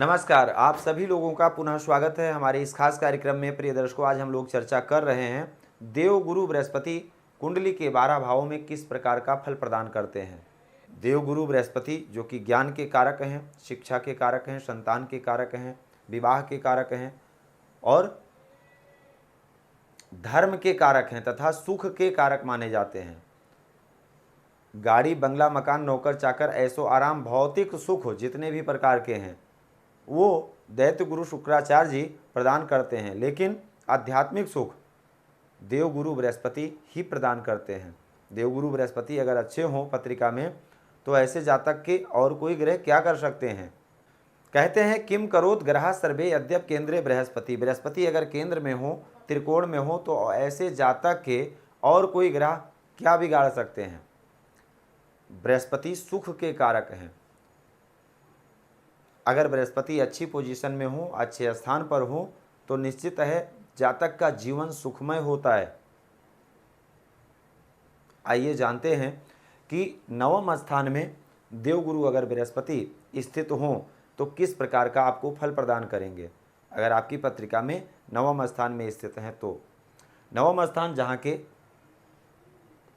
नमस्कार, आप सभी लोगों का पुनः स्वागत है हमारे इस खास कार्यक्रम में। प्रिय दर्शकों, आज हम लोग चर्चा कर रहे हैं देवगुरु बृहस्पति कुंडली के 12 भावों में किस प्रकार का फल प्रदान करते हैं। देवगुरु बृहस्पति जो कि ज्ञान के कारक हैं, शिक्षा के कारक हैं, संतान के कारक हैं, विवाह के कारक हैं और धर्म के कारक हैं तथा सुख के कारक माने जाते हैं। गाड़ी, बंगला, मकान, नौकर चाकर, ऐशो आराम, भौतिक सुख जितने भी प्रकार के हैं वो दैत्य गुरु शुक्राचार्य जी प्रदान करते हैं, लेकिन आध्यात्मिक सुख देवगुरु बृहस्पति ही प्रदान करते हैं। देवगुरु बृहस्पति अगर अच्छे हों पत्रिका में तो ऐसे जातक के और कोई ग्रह क्या कर सकते हैं। कहते हैं किम करोत ग्रह सर्वे अद्यप केंद्रे बृहस्पति। बृहस्पति अगर केंद्र में हो, त्रिकोण में हो, तो ऐसे जातक के और कोई ग्रह क्या बिगाड़ सकते हैं। बृहस्पति सुख के कारक हैं। अगर बृहस्पति अच्छी पोजीशन में हो, अच्छे स्थान पर हो, तो निश्चित है जातक का जीवन सुखमय होता है। आइए जानते हैं कि नवम स्थान में देवगुरु अगर बृहस्पति स्थित हो तो किस प्रकार का आपको फल प्रदान करेंगे। अगर आपकी पत्रिका में नवम स्थान में स्थित हैं तो नवम स्थान जहाँ के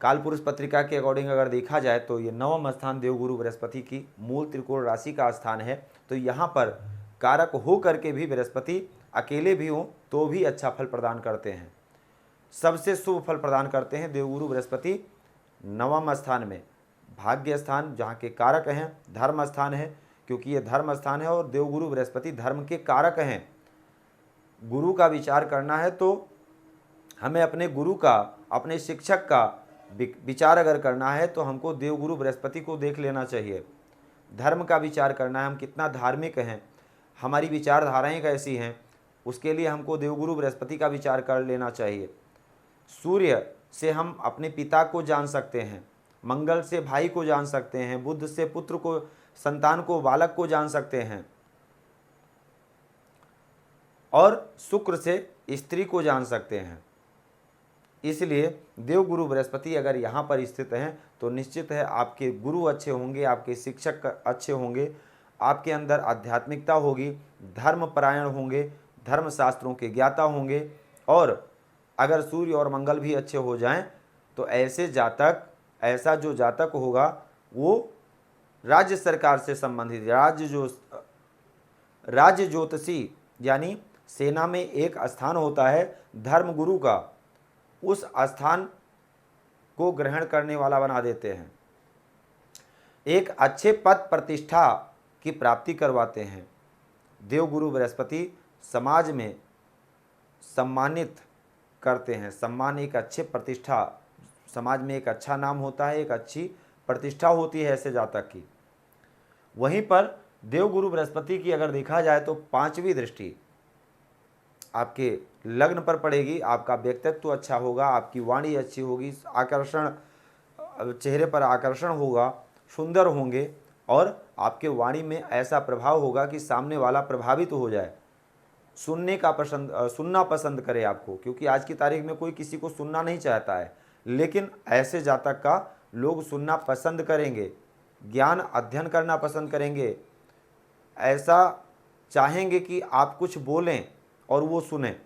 कालपुरुष पत्रिका के अकॉर्डिंग अगर देखा जाए तो ये नवम स्थान देवगुरु बृहस्पति की मूल त्रिकोण राशि का स्थान है। तो यहाँ पर कारक हो करके भी बृहस्पति अकेले भी हों तो भी अच्छा फल प्रदान करते हैं। सबसे शुभ फल प्रदान करते हैं देवगुरु बृहस्पति नवम स्थान में। भाग्य स्थान जहाँ के कारक हैं, धर्म स्थान है क्योंकि ये धर्म स्थान है और देवगुरु बृहस्पति धर्म के कारक हैं। गुरु का विचार करना है तो हमें अपने गुरु का, अपने शिक्षक का विचार अगर करना है तो हमको देवगुरु बृहस्पति को देख लेना चाहिए। धर्म का विचार करना है, हम कितना धार्मिक हैं, हमारी विचारधाराएं कैसी हैं, उसके लिए हमको देवगुरु बृहस्पति का विचार कर लेना चाहिए। सूर्य से हम अपने पिता को जान सकते हैं, मंगल से भाई को जान सकते हैं, बुध से पुत्र को, संतान को, बालक को जान सकते हैं और शुक्र से स्त्री को जान सकते हैं। इसलिए देवगुरु बृहस्पति अगर यहाँ पर स्थित हैं तो निश्चित है आपके गुरु अच्छे होंगे, आपके शिक्षक अच्छे होंगे, आपके अंदर आध्यात्मिकता होगी, धर्मपरायण होंगे, धर्मशास्त्रों के ज्ञाता होंगे। और अगर सूर्य और मंगल भी अच्छे हो जाएं तो ऐसा जो जातक होगा वो राज्य सरकार से संबंधित, राज्य ज्योतिषी यानी सेना में एक स्थान होता है धर्मगुरु का, उस स्थान को ग्रहण करने वाला बना देते हैं। एक अच्छे पद प्रतिष्ठा की प्राप्ति करवाते हैं। देवगुरु बृहस्पति समाज में सम्मानित करते हैं। सम्मान, एक अच्छे प्रतिष्ठा, समाज में एक अच्छा नाम होता है, एक अच्छी प्रतिष्ठा होती है ऐसे जातक की। वहीं पर देवगुरु बृहस्पति की अगर देखा जाए तो 5वीं दृष्टि आपके लग्न पर पड़ेगी। आपका व्यक्तित्व अच्छा होगा, आपकी वाणी अच्छी होगी, आकर्षण, चेहरे पर आकर्षण होगा, सुंदर होंगे और आपके वाणी में ऐसा प्रभाव होगा कि सामने वाला प्रभावित हो जाए, सुनना पसंद करे आपको, क्योंकि आज की तारीख में कोई किसी को सुनना नहीं चाहता है, लेकिन ऐसे जातक का लोग सुनना पसंद करेंगे, ज्ञान अध्ययन करना पसंद करेंगे, ऐसा चाहेंगे कि आप कुछ बोलें और वो सुने।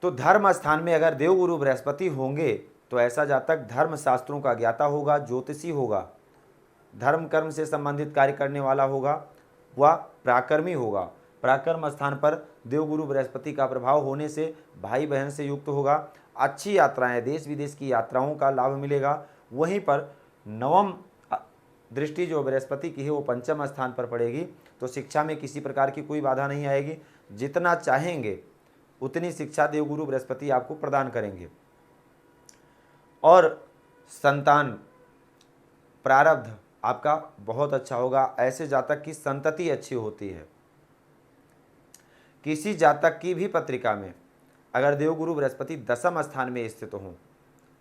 तो धर्म स्थान में अगर देवगुरु बृहस्पति होंगे तो ऐसा जातक धर्म शास्त्रों का ज्ञाता होगा, ज्योतिषी होगा, धर्म कर्म से संबंधित कार्य करने वाला होगा, वह पराक्रमी होगा। पराक्रम स्थान पर देवगुरु बृहस्पति का प्रभाव होने से भाई बहन से युक्त होगा, अच्छी यात्राएं, देश विदेश की यात्राओं का लाभ मिलेगा। वहीं पर नवम दृष्टि जो बृहस्पति की है वो 5म स्थान पर पड़ेगी, तो शिक्षा में किसी प्रकार की कोई बाधा नहीं आएगी। जितना चाहेंगे उतनी शिक्षा देवगुरु बृहस्पति आपको प्रदान करेंगे। और संतान प्रारब्ध आपका बहुत अच्छा होगा। ऐसे जातक की संतति अच्छी होती है। किसी जातक की भी पत्रिका में अगर देवगुरु बृहस्पति 10म स्थान में स्थित हों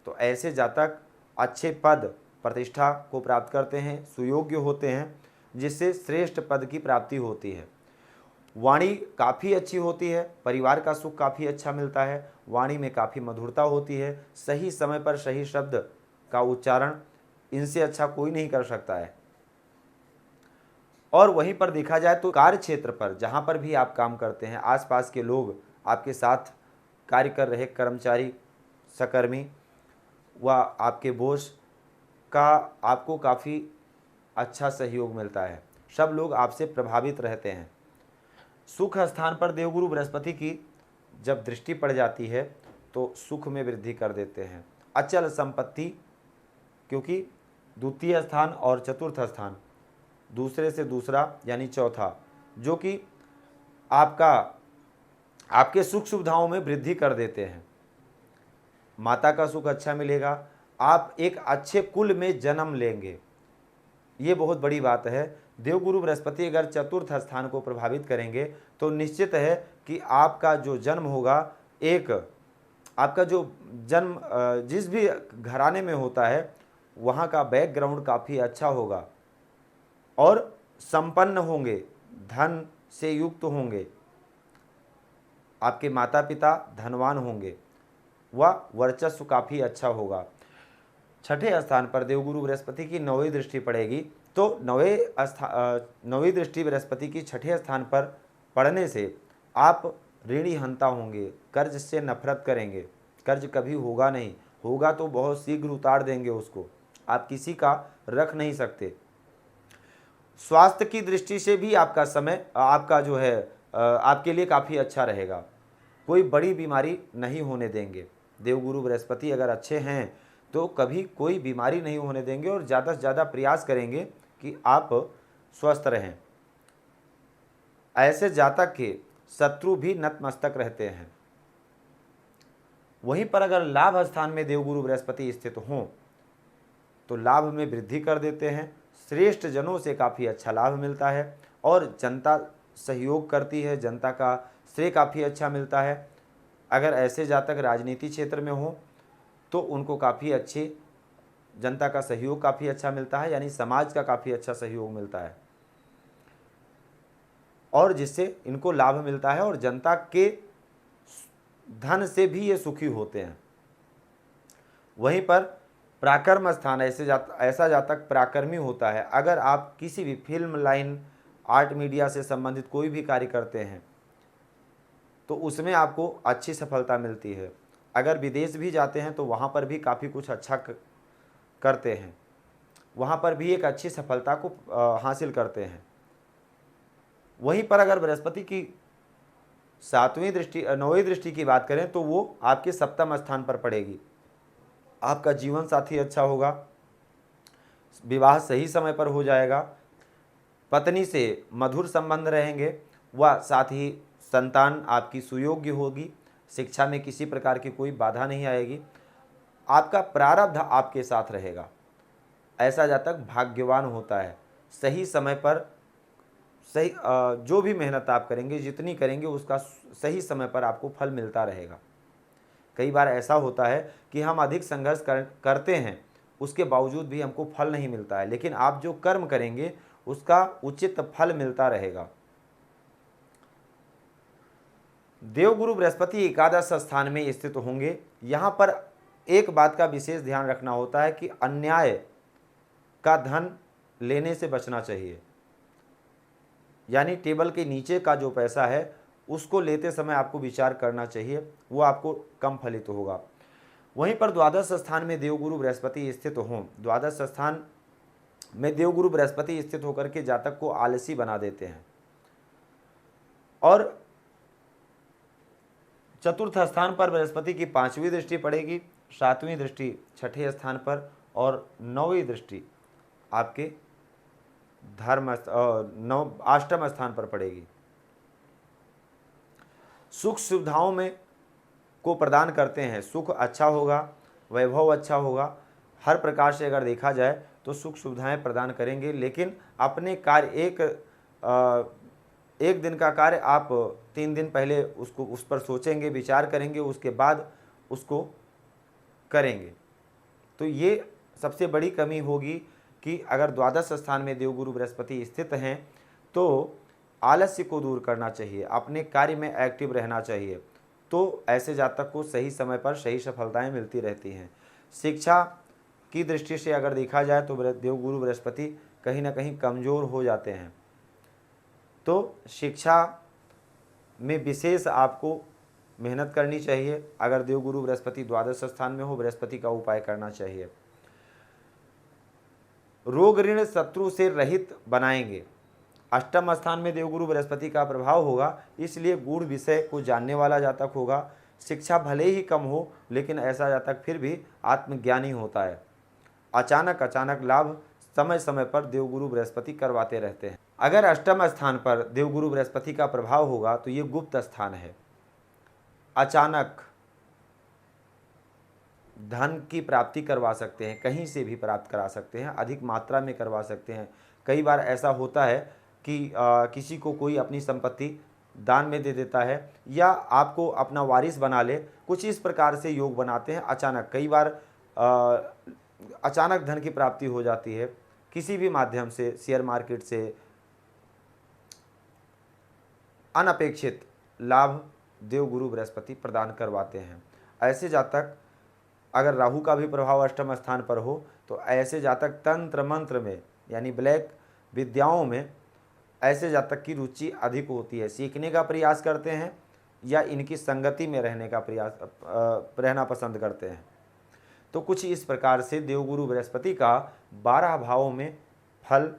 तो ऐसे जातक अच्छे पद प्रतिष्ठा को प्राप्त करते हैं, सुयोग्य होते हैं, जिससे श्रेष्ठ पद की प्राप्ति होती है। वाणी काफ़ी अच्छी होती है, परिवार का सुख काफ़ी अच्छा मिलता है, वाणी में काफ़ी मधुरता होती है, सही समय पर सही शब्द का उच्चारण इनसे अच्छा कोई नहीं कर सकता है। और वहीं पर देखा जाए तो कार्य क्षेत्र पर जहाँ पर भी आप काम करते हैं, आसपास के लोग, आपके साथ कार्य कर रहे कर्मचारी, सहकर्मी व आपके बॉस का आपको काफ़ी अच्छा सहयोग मिलता है। सब लोग आपसे प्रभावित रहते हैं। सुख स्थान पर देवगुरु बृहस्पति की जब दृष्टि पड़ जाती है तो सुख में वृद्धि कर देते हैं। अचल संपत्ति, क्योंकि द्वितीय स्थान और चतुर्थ स्थान दूसरे से दूसरा यानी चौथा, जो कि आपके सुख सुविधाओं में वृद्धि कर देते हैं। माता का सुख अच्छा मिलेगा, आप एक अच्छे कुल में जन्म लेंगे, ये बहुत बड़ी बात है। देवगुरु बृहस्पति अगर चतुर्थ स्थान को प्रभावित करेंगे तो निश्चित है कि आपका जो जन्म होगा, आपका जो जन्म जिस भी घराने में होता है वहाँ का बैकग्राउंड काफ़ी अच्छा होगा और संपन्न होंगे, धन से युक्त होंगे, आपके माता पिता धनवान होंगे, वह वर्चस्व काफ़ी अच्छा होगा। छठे स्थान पर देवगुरु बृहस्पति की 9वीं दृष्टि पड़ेगी, तो 9वीं दृष्टि बृहस्पति की छठे स्थान पर पड़ने से आप ऋणी हंता होंगे, कर्ज से नफरत करेंगे। कर्ज कभी होगा नहीं, होगा तो बहुत शीघ्र उतार देंगे उसको, आप किसी का रख नहीं सकते। स्वास्थ्य की दृष्टि से भी आपका समय आपका जो है आपके लिए काफ़ी अच्छा रहेगा, कोई बड़ी बीमारी नहीं होने देंगे। देवगुरु बृहस्पति अगर अच्छे हैं तो कभी कोई बीमारी नहीं होने देंगे और ज़्यादा से ज़्यादा प्रयास करेंगे कि आप स्वस्थ रहें। ऐसे जातक के शत्रु भी नतमस्तक रहते हैं। वहीं पर अगर लाभ स्थान में देवगुरु बृहस्पति स्थित हों तो लाभ में वृद्धि कर देते हैं, श्रेष्ठ जनों से काफ़ी अच्छा लाभ मिलता है और जनता सहयोग करती है, जनता का श्रेय काफ़ी अच्छा मिलता है। अगर ऐसे जातक राजनीति क्षेत्र में हो तो उनको काफ़ी अच्छी जनता का सहयोग काफ़ी अच्छा मिलता है, यानी समाज का काफ़ी अच्छा सहयोग मिलता है और जिससे इनको लाभ मिलता है और जनता के धन से भी ये सुखी होते हैं। वहीं पर पराक्रम स्थान, ऐसा जातक पराक्रमी होता है। अगर आप किसी भी फिल्म लाइन, आर्ट मीडिया से संबंधित कोई भी कार्य करते हैं तो उसमें आपको अच्छी सफलता मिलती है। अगर विदेश भी जाते हैं तो वहाँ पर भी काफ़ी कुछ अच्छा करते हैं, वहाँ पर भी एक अच्छी सफलता को हासिल करते हैं। वहीं पर अगर बृहस्पति की 9वीं दृष्टि की बात करें तो वो आपके सप्तम स्थान पर पड़ेगी। आपका जीवन साथी अच्छा होगा, विवाह सही समय पर हो जाएगा, पत्नी से मधुर संबंध रहेंगे व साथ ही संतान आपकी सुयोग्य होगी, शिक्षा में किसी प्रकार की कोई बाधा नहीं आएगी, आपका प्रारब्ध आपके साथ रहेगा। ऐसा जातक भाग्यवान होता है। सही समय पर सही जो भी मेहनत आप करेंगे, जितनी करेंगे उसका सही समय पर आपको फल मिलता रहेगा। कई बार ऐसा होता है कि हम अधिक संघर्ष करते हैं, उसके बावजूद भी हमको फल नहीं मिलता है, लेकिन आप जो कर्म करेंगे उसका उचित फल मिलता रहेगा। देवगुरु बृहस्पति एकादश स्थान में स्थित होंगे। यहाँ पर एक बात का विशेष ध्यान रखना होता है कि अन्याय का धन लेने से बचना चाहिए, यानी टेबल के नीचे का जो पैसा है उसको लेते समय आपको विचार करना चाहिए, वो आपको कम फलित होगा। वहीं पर द्वादश स्थान में देवगुरु बृहस्पति स्थित हों, द्वादश स्थान में देवगुरु बृहस्पति स्थित होकर के जातक को आलसी बना देते हैं। और चतुर्थ स्थान पर बृहस्पति की 5वीं दृष्टि पड़ेगी, 7वीं दृष्टि छठे स्थान पर और 9वीं दृष्टि आपके अष्टम स्थान पर पड़ेगी। सुख सुविधाओं में को प्रदान करते हैं, सुख अच्छा होगा, वैभव अच्छा होगा, हर प्रकार से अगर देखा जाए तो सुख सुविधाएं प्रदान करेंगे। लेकिन अपने कार्य एक दिन का कार्य आप 3 दिन पहले उस पर सोचेंगे, विचार करेंगे, उसके बाद उसको करेंगे। तो ये सबसे बड़ी कमी होगी कि अगर द्वादश स्थान में देवगुरु बृहस्पति स्थित हैं तो आलस्य को दूर करना चाहिए, अपने कार्य में एक्टिव रहना चाहिए, तो ऐसे जातक को सही समय पर सही सफलताएं मिलती रहती हैं। शिक्षा की दृष्टि से अगर देखा जाए तो देवगुरु बृहस्पति कहीं ना कहीं कमज़ोर हो जाते हैं, तो शिक्षा में विशेष आपको मेहनत करनी चाहिए। अगर देवगुरु बृहस्पति द्वादश स्थान में हो, बृहस्पति का उपाय करना चाहिए। रोग ऋण शत्रु से रहित बनाएंगे। अष्टम स्थान में देवगुरु बृहस्पति का प्रभाव होगा, इसलिए गूढ़ विषय को जानने वाला जातक होगा। शिक्षा भले ही कम हो, लेकिन ऐसा जातक फिर भी आत्मज्ञानी होता है। अचानक लाभ समय समय पर देवगुरु बृहस्पति करवाते रहते हैं। अगर अष्टम स्थान पर देवगुरु बृहस्पति का प्रभाव होगा तो ये गुप्त स्थान है। अचानक धन की प्राप्ति करवा सकते हैं, कहीं से भी प्राप्त करा सकते हैं, अधिक मात्रा में करवा सकते हैं। कई बार ऐसा होता है कि किसी को कोई अपनी संपत्ति दान में दे देता है या आपको अपना वारिस बना ले, कुछ इस प्रकार से योग बनाते हैं। अचानक कई बार अचानक धन की प्राप्ति हो जाती है, किसी भी माध्यम से, शेयर मार्केट से अनपेक्षित लाभ देवगुरु बृहस्पति प्रदान करवाते हैं। ऐसे जातक, अगर राहु का भी प्रभाव अष्टम स्थान पर हो तो ऐसे जातक तंत्र मंत्र में यानी ब्लैक विद्याओं में ऐसे जातक की रुचि अधिक होती है, सीखने का प्रयास करते हैं या इनकी संगति में रहना पसंद करते हैं। तो कुछ इस प्रकार से देवगुरु बृहस्पति का 12 भावों में फल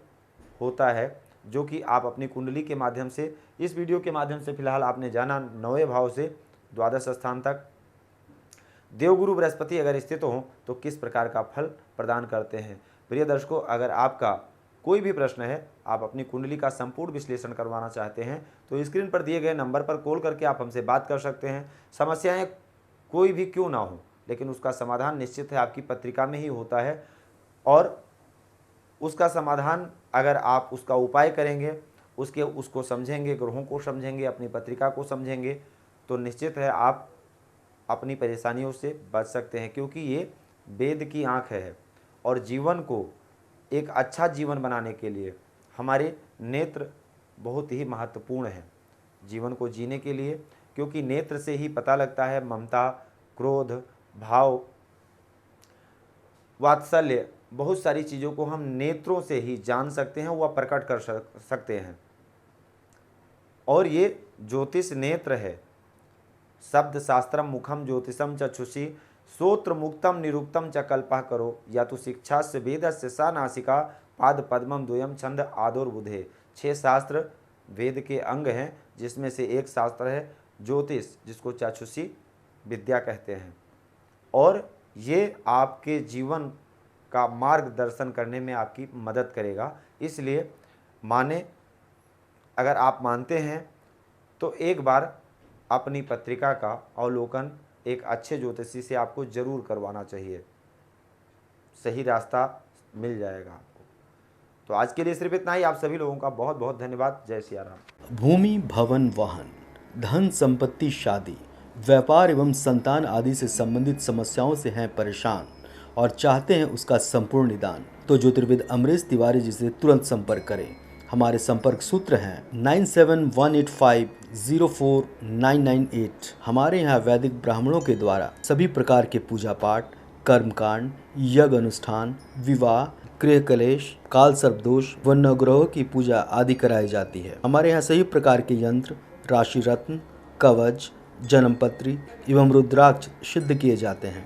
होता है, जो कि आप अपनी कुंडली के माध्यम से, इस वीडियो के माध्यम से फिलहाल आपने जाना 9वें भाव से द्वादश स्थान तक देवगुरु बृहस्पति अगर स्थित हो तो किस प्रकार का फल प्रदान करते हैं। प्रिय दर्शकों, अगर आपका कोई भी प्रश्न है, आप अपनी कुंडली का संपूर्ण विश्लेषण करवाना चाहते हैं तो स्क्रीन पर दिए गए नंबर पर कॉल करके आप हमसे बात कर सकते हैं। समस्याएं कोई भी क्यों ना हो, लेकिन उसका समाधान निश्चित है आपकी पत्रिका में ही होता है, और उसका समाधान अगर आप उसका उपाय करेंगे, उसको समझेंगे, ग्रहों को समझेंगे, अपनी पत्रिका को समझेंगे, तो निश्चित है आप अपनी परेशानियों से बच सकते हैं। क्योंकि ये वेद की आँख है और जीवन को एक अच्छा जीवन बनाने के लिए हमारे नेत्र बहुत ही महत्वपूर्ण हैं जीवन को जीने के लिए। क्योंकि नेत्र से ही पता लगता है ममता, क्रोध, भाव, वात्सल्य, बहुत सारी चीज़ों को हम नेत्रों से ही जान सकते हैं, वह प्रकट कर सकते हैं। और ये ज्योतिष नेत्र है। शब्द शास्त्रम मुखम ज्योतिषम चक्षुषी श्रोत्र मुक्तम निरुक्तम च कल्पः करो या तो शिक्षा से वेदस्य सा नासिका पाद पद्मम द्वयम छंद आदोर्बुधे। 6 शास्त्र वेद के अंग हैं, जिसमें से एक शास्त्र है ज्योतिष, जिसको चक्षुषी विद्या कहते हैं, और ये आपके जीवन का मार्गदर्शन करने में आपकी मदद करेगा। इसलिए अगर आप मानते हैं तो एक बार अपनी पत्रिका का अवलोकन एक अच्छे ज्योतिषी से आपको जरूर करवाना चाहिए, सही रास्ता मिल जाएगा आपको। तो आज के लिए सिर्फ इतना ही। आप सभी लोगों का बहुत बहुत धन्यवाद। जय सिया राम। भूमि, भवन, वाहन, धन संपत्ति, शादी, व्यापार एवं संतान आदि से संबंधित समस्याओं से हैं परेशान और चाहते हैं उसका संपूर्ण निदान, तो ज्योतिर्विद अमरीश तिवारी जी से तुरंत संपर्क करें। हमारे संपर्क सूत्र हैं 9718504998। हमारे यहाँ वैदिक ब्राह्मणों के द्वारा सभी प्रकार के पूजा पाठ, कर्मकांड, यज्ञ अनुष्ठान, विवाह, गृह कलेश, काल सर्पदोष व नवग्रहों की पूजा आदि कराई जाती है। हमारे यहाँ सभी प्रकार के यंत्र, राशि रत्न, कवच, जन्मपत्री एवं रुद्राक्ष सिद्ध किए जाते हैं।